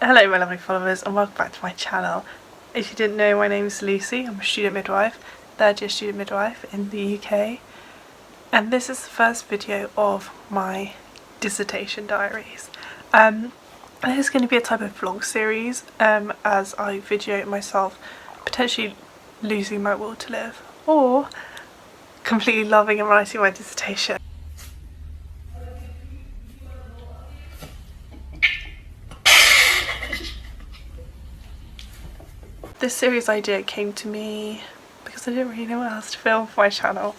Hello my lovely followers and welcome back to my channel. If you didn't know, my name is Lucy. I'm a student midwife, third year student midwife in the UK, and this is the first video of my dissertation diaries. This is going to be a type of vlog series as I videote myself potentially losing my will to live or completely loving and writing my dissertation. This series idea came to me because I didn't really know what else to film for my channel,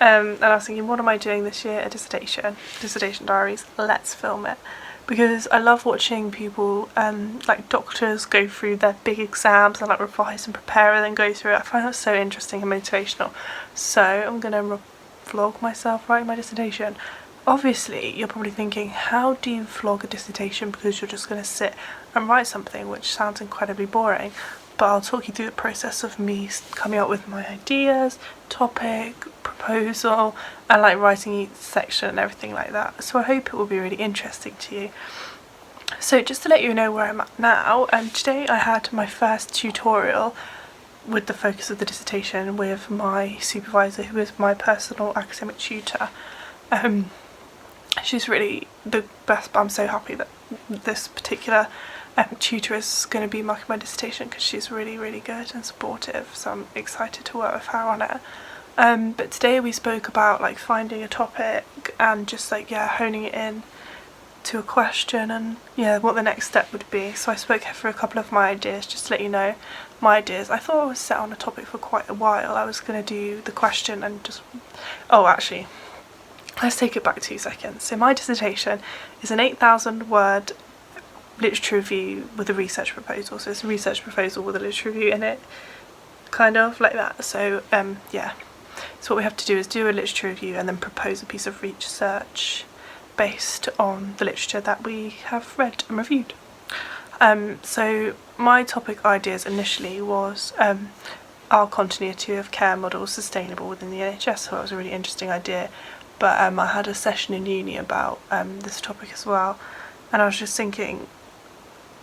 and I was thinking, what am I doing this year? A dissertation diaries, let's film it. Because I love watching people like doctors go through their big exams and like revise and prepare and then go through it. I find that so interesting and motivational, so I'm gonna vlog myself writing my dissertation. Obviously you're probably thinking, how do you vlog a dissertation, because you're just going to sit and write something, which sounds incredibly boring. But I'll talk you through the process of me coming up with my ideas, topic, proposal, and like writing each section and everything like that. So I hope it will be really interesting to you. So just to let you know where I'm at now, today I had my first tutorial with the focus of the dissertation with my supervisor, who is my personal academic tutor. She's really the best, but I'm so happy that this particular tutor is going to be marking my dissertation, because she's really good and supportive, so I'm excited to work with her on it. But today we spoke about like finding a topic and just like honing it in to a question and what the next step would be. So I spoke for a couple of my ideas, just to let you know my ideas. I thought I was set on a topic for quite a while. I was going to do the question and just actually let's take it back 2 seconds. So my dissertation is an 8,000 word literature review with a research proposal. So it's a research proposal with a literature review in it, kind of like that. So so what we have to do is do a literature review and then propose a piece of research based on the literature that we have read and reviewed. So my topic ideas initially was are continuity of care models sustainable within the NHS? So that was a really interesting idea, but I had a session in uni about this topic as well, and I was just thinking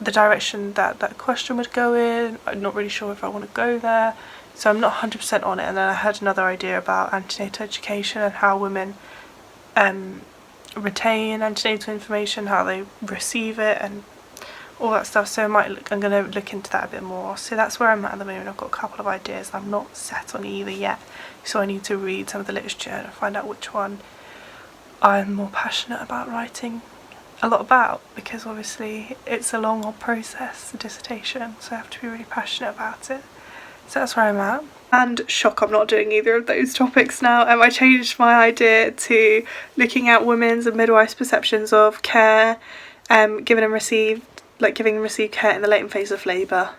the direction that that question would go in. I'm not really sure if I want to go there, so I'm not 100% on it. And then I had another idea about antenatal education and how women retain antenatal information, how they receive it and all that stuff. So I'm going to look into that a bit more. So that's where I'm at the moment. I've got a couple of ideas. I'm not set on either yet, so I need to read some of the literature and find out which one I'm more passionate about writing a lot about, because obviously it's a long process, the dissertation, so I have to be really passionate about it. So that's where I'm at. And shock, I'm not doing either of those topics now. I changed my idea to looking at women's and midwives' perceptions of care, giving and received care in the latent phase of labour.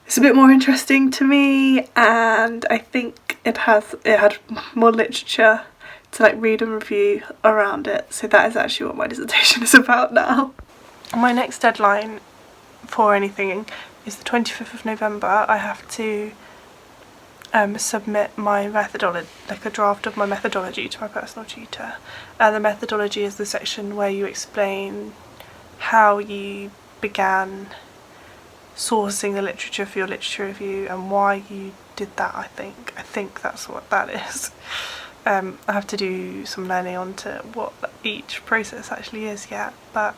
It's a bit more interesting to me, and I think it had more literature to like read and review around it. So that is actually what my dissertation is about now. My next deadline for anything is the 25th of November. I have to submit my methodology, like a draft of my methodology, to my personal tutor. The methodology is the section where you explain how you began sourcing the literature for your literature review and why you did that. I think that's what that is. I have to do some learning onto what each process actually is yet, but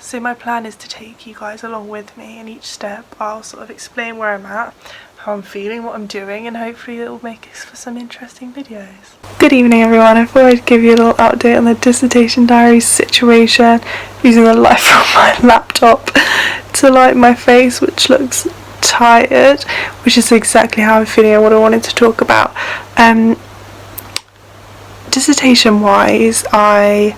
so my plan is to take you guys along with me in each step. I'll sort of explain where I'm at, how I'm feeling, what I'm doing, and hopefully it will make us for some interesting videos. Good evening everyone, I thought I'd give you a little update on the dissertation diaries situation, using the light from my laptop to light my face, which looks tired, which is exactly how I'm feeling and what I wanted to talk about. Dissertation wise, I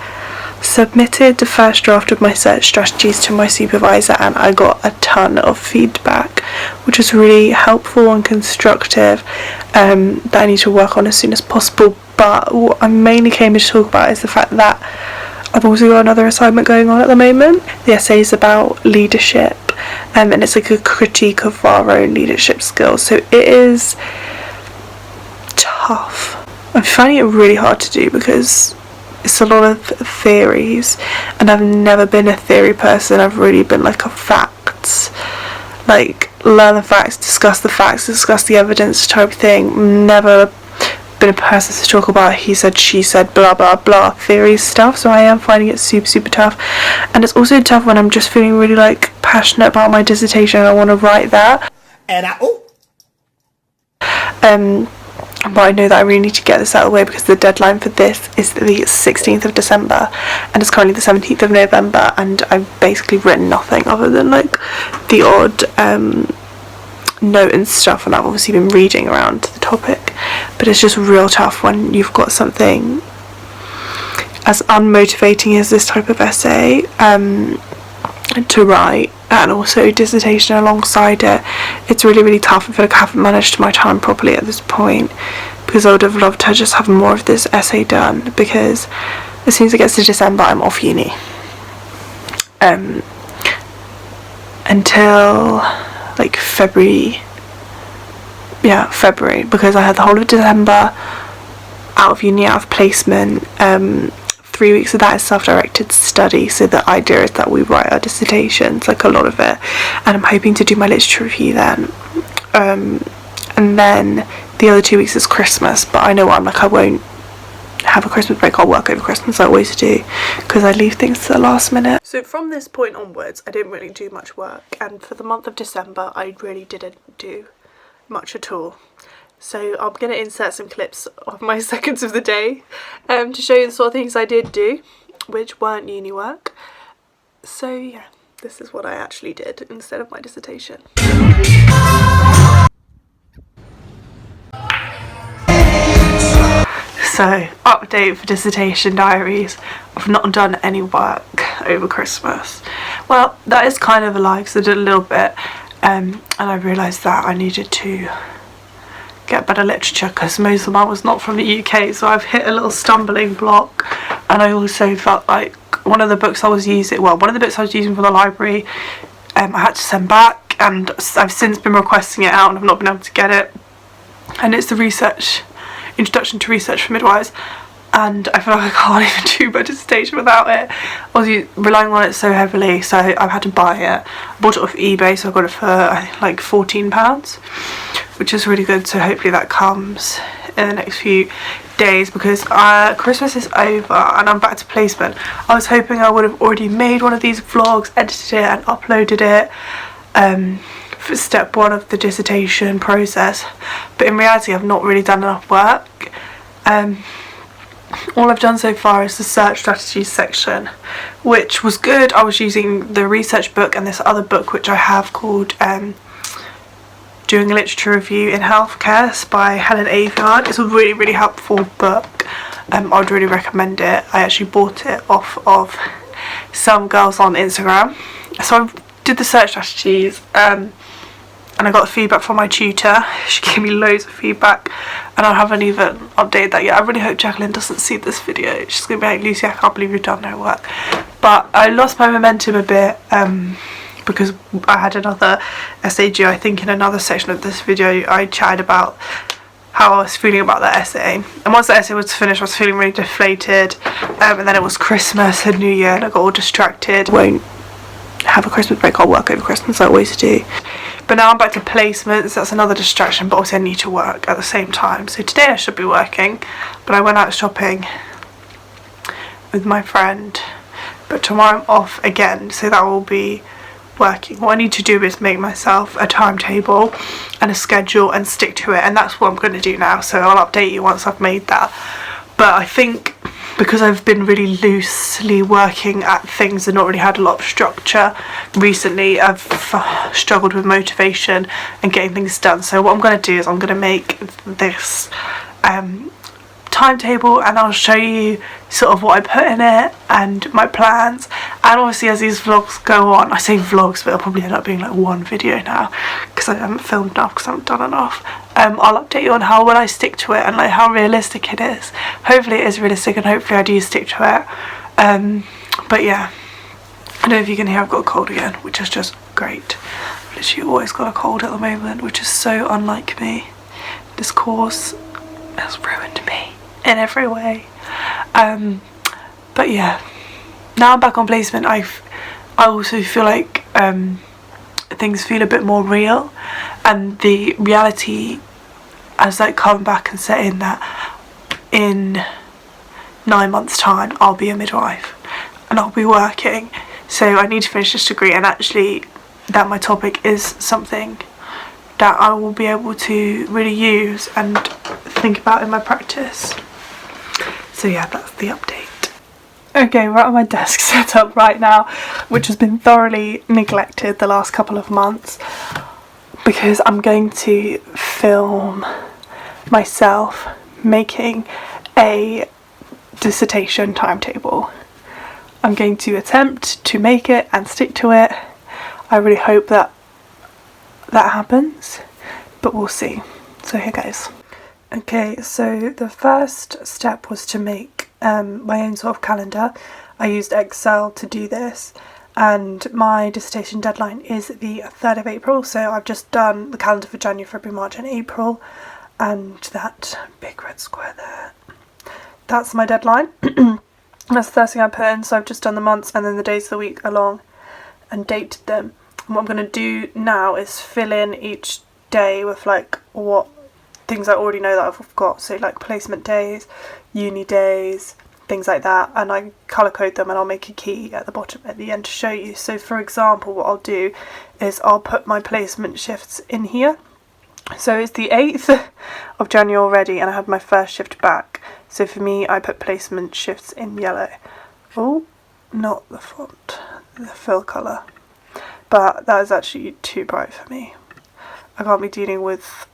submitted the first draft of my search strategies to my supervisor and I got a ton of feedback, which was really helpful and constructive, that I need to work on as soon as possible. But what I mainly came to talk about is the fact that I've also got another assignment going on at the moment. The essay is about leadership, and it's like a critique of our own leadership skills, so it is tough. I'm finding it really hard to do because it's a lot of theories, and I've never been a theory person. I've really been like a facts, like learn the facts, discuss the evidence type thing. Never been a person to talk about he said, she said, blah blah blah theory stuff. So I am finding it super tough, and it's also tough when I'm just feeling really like passionate about my dissertation and I want to write that, and but I know that I really need to get this out of the way because the deadline for this is the 16th of December and it's currently the 17th of November, and I've basically written nothing other than like the odd note and stuff, and I've obviously been reading around the topic, but it's just real tough when you've got something as unmotivating as this type of essay to write, and also dissertation alongside it. It's really tough. I feel like I haven't managed my time properly at this point, because I would have loved to just have more of this essay done, because as soon as it gets to December I'm off uni until like February, because I had the whole of December out of uni, out of placement. 3 weeks of that is self-directed study, so the idea is that we write our dissertations, like a lot of it, and I'm hoping to do my literature review then, and then the other 2 weeks is Christmas, but I know I'm like, I won't have a Christmas break. I'll work over Christmas, I always do, because I leave things to the last minute. So from this point onwards I didn't really do much work, and for the month of December I really didn't do much at all. So I'm going to insert some clips of my seconds of the day to show you the sort of things I did do, which weren't uni work. So yeah, this is what I actually did instead of my dissertation. So, update for Dissertation Diaries. I've not done any work over Christmas. Well, that is kind of a lie, because I did a little bit, and I realised that I needed to get better literature because most of mine was not from the UK, so I've hit a little stumbling block. And I also felt like one of the books I was using from the library, I had to send back, and I've since been requesting it out and I've not been able to get it, and it's the Introduction to Research for Midwives, and I feel like I can't even do my dissertation without it. I was relying on it so heavily, so I've had to buy it. I bought it off eBay, so I got it for I think like £14, which is really good. So hopefully that comes in the next few days, because Christmas is over and I'm back to placement. I was hoping I would have already made one of these vlogs, edited it and uploaded it for step 1 of the dissertation process, but in reality I've not really done enough work. All I've done so far is the search strategies section, which was good. I was using the research book and this other book which I have called Doing a Literature Review in Healthcare by Helen Aveyard. It's a really helpful book. I would really recommend it. I actually bought it off of some girls on Instagram. So I did the search strategies, and I got feedback from my tutor. She gave me loads of feedback, and I haven't even updated that yet. I really hope Jacqueline doesn't see this video. She's going to be like, Lucy, I can't believe you've done no work. But I lost my momentum a bit because I had another essay due. I think in another section of this video I chatted about how I was feeling about that essay, and once the essay was finished I was feeling really deflated, and then it was Christmas and New Year and I got all distracted. Won't have a Christmas break, I'll work over Christmas, I always do. But now I'm back to placements, that's another distraction, but also I need to work at the same time. So today I should be working, but I went out shopping with my friend, but tomorrow I'm off again, so that will be working. What I need to do is make myself a timetable and a schedule and stick to it, and that's what I'm going to do now, so I'll update you once I've made that. But I think because I've been really loosely working at things and not really had a lot of structure recently, I've struggled with motivation and getting things done. So what I'm going to do is I'm going to make this timetable, and I'll show you sort of what I put in it and my plans. And obviously as these vlogs go on, I say vlogs, but it'll probably end up being like one video now because I haven't filmed enough, because I haven't done enough. I'll update you on how well I stick to it and like how realistic it is. Hopefully it is realistic, and hopefully I do stick to it. But yeah, I don't know if you can hear I've got a cold again, which is just great. I've literally always got a cold at the moment, which is so unlike me. This course has ruined me in every way. But yeah, now I'm back on placement, I also feel like things feel a bit more real, and the reality has like come back and set in that in 9 months time I'll be a midwife and I'll be working. So I need to finish this degree, and actually that my topic is something that I will be able to really use and think about in my practice. So yeah, that's the update. Okay, we're at my desk set up right now, which has been thoroughly neglected the last couple of months, because I'm going to film myself making a dissertation timetable. I'm going to attempt to make it and stick to it. I really hope that happens, but we'll see. So here goes. Okay, so the first step was to make my own sort of calendar. I used Excel to do this, and my dissertation deadline is the 3rd of April, so I've just done the calendar for January, February, March and April, and that big red square there, that's my deadline. That's the first thing I put in, so I've just done the months and then the days of the week along and dated them. And what I'm going to do now is fill in each day with like what things I already know that I've got, so like placement days, uni days, things like that, and I colour code them and I'll make a key at the bottom at the end to show you. So for example, what I'll do is I'll put my placement shifts in here. So it's the 8th of January already and I had my first shift back, so for me I put placement shifts in yellow. Oh, not the font, the fill colour, but that is actually too bright for me. I can't be dealing with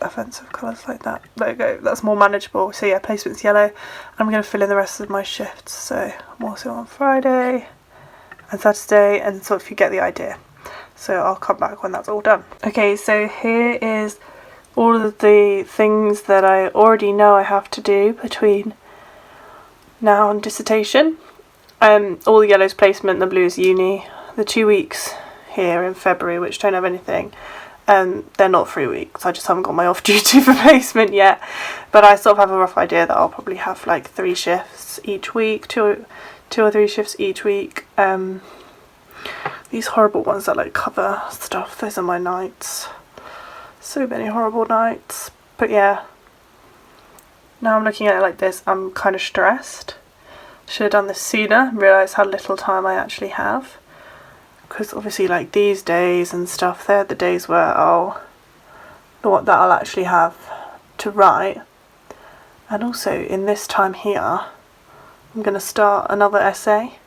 offensive colours like that. There you go, that's more manageable. So yeah, placement's yellow. I'm going to fill in the rest of my shifts, so I'm also on Friday and Saturday, and sort of you get the idea. So I'll come back when that's all done. Okay, so here is all of the things that I already know I have to do between now and dissertation. All the yellow's placement, the blue's uni. The 2 weeks here in February which don't have anything, they're not 3 weeks. I just haven't got my off duty for placement yet, but I sort of have a rough idea that I'll probably have like 3 shifts each week, two or three shifts each week. These horrible ones that like cover stuff, those are my nights. So many horrible nights. But yeah, now I'm looking at it like this, I'm kind of stressed. Should have done this sooner, realised how little time I actually have. Because obviously like these days and stuff, they're the days where that I'll actually have to write. And also in this time here, I'm going to start another essay.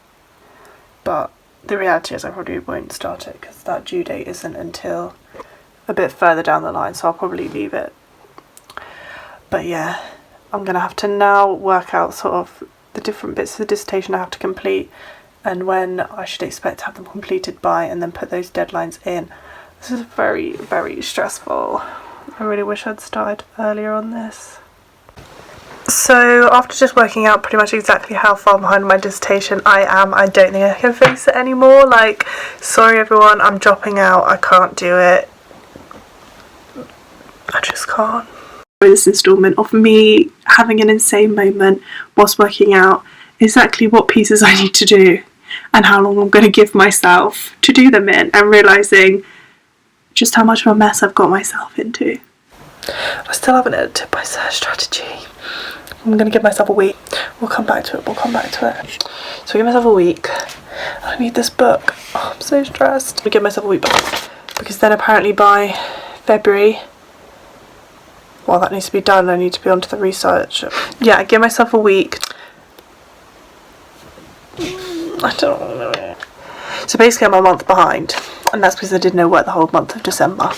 But the reality is I probably won't start it because that due date isn't until a bit further down the line, so I'll probably leave it. But yeah, I'm going to have to now work out sort of the different bits of the dissertation I have to complete and when I should expect to have them completed by, and then put those deadlines in. This is very, very stressful. I really wish I'd started earlier on this. So after just working out pretty much exactly how far behind my dissertation I am, I don't think I can face it anymore. Like, sorry everyone, I'm dropping out, I can't do it. I just can't. This instalment of me having an insane moment whilst working out exactly what pieces I need to do and how long I'm going to give myself to do them in, and realising just how much of a mess I've got myself into. I still haven't edited my search strategy. I'm going to give myself a week. We'll come back to it. So give myself a week. I need this book. Oh, I'm so stressed. I'll give myself a week because then apparently by February, well, that needs to be done. I need to be onto the research. Yeah, give myself a week. I don't know. So basically I'm a month behind, and that's because I did no work the whole month of December.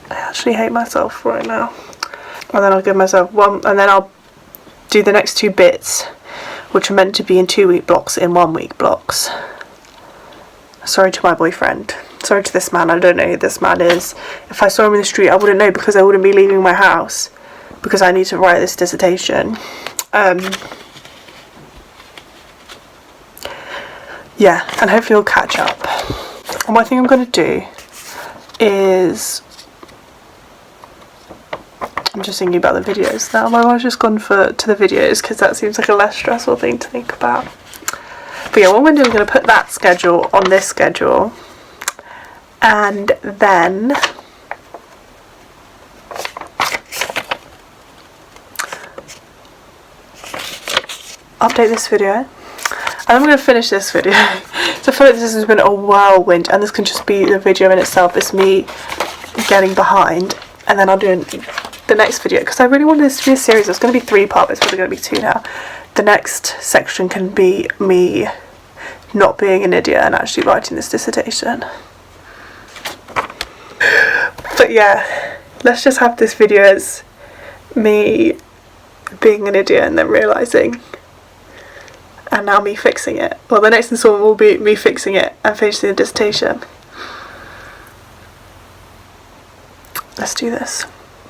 I actually hate myself right now. And then I'll give myself one, and then I'll do the next 2 bits, which are meant to be in 2-week blocks, in 1-week blocks. Sorry to my boyfriend. Sorry to this man. I don't know who this man is. If I saw him in the street, I wouldn't know because I wouldn't be leaving my house because I need to write this dissertation. Yeah, and hopefully we'll catch up. And what I think I'm going to do is I'm just thinking about the videos now. My mind's just gone to the videos because that seems like a less stressful thing to think about. But yeah, what we're doing, we're going to put that schedule on this schedule, and then update this video, and I'm going to finish this video. So I feel like this has been a whirlwind, and this can just be the video in itself. It's me getting behind, and then I'll do the next video, because I really want this to be a series. It's going to be 3-part, but it's probably going to be 2 now. The next section can be me not being an idiot and actually writing this dissertation. But yeah, let's just have this video as me being an idiot and then realising, and now me fixing it. Well, the next installment will be me fixing it and finishing the dissertation. Let's do this.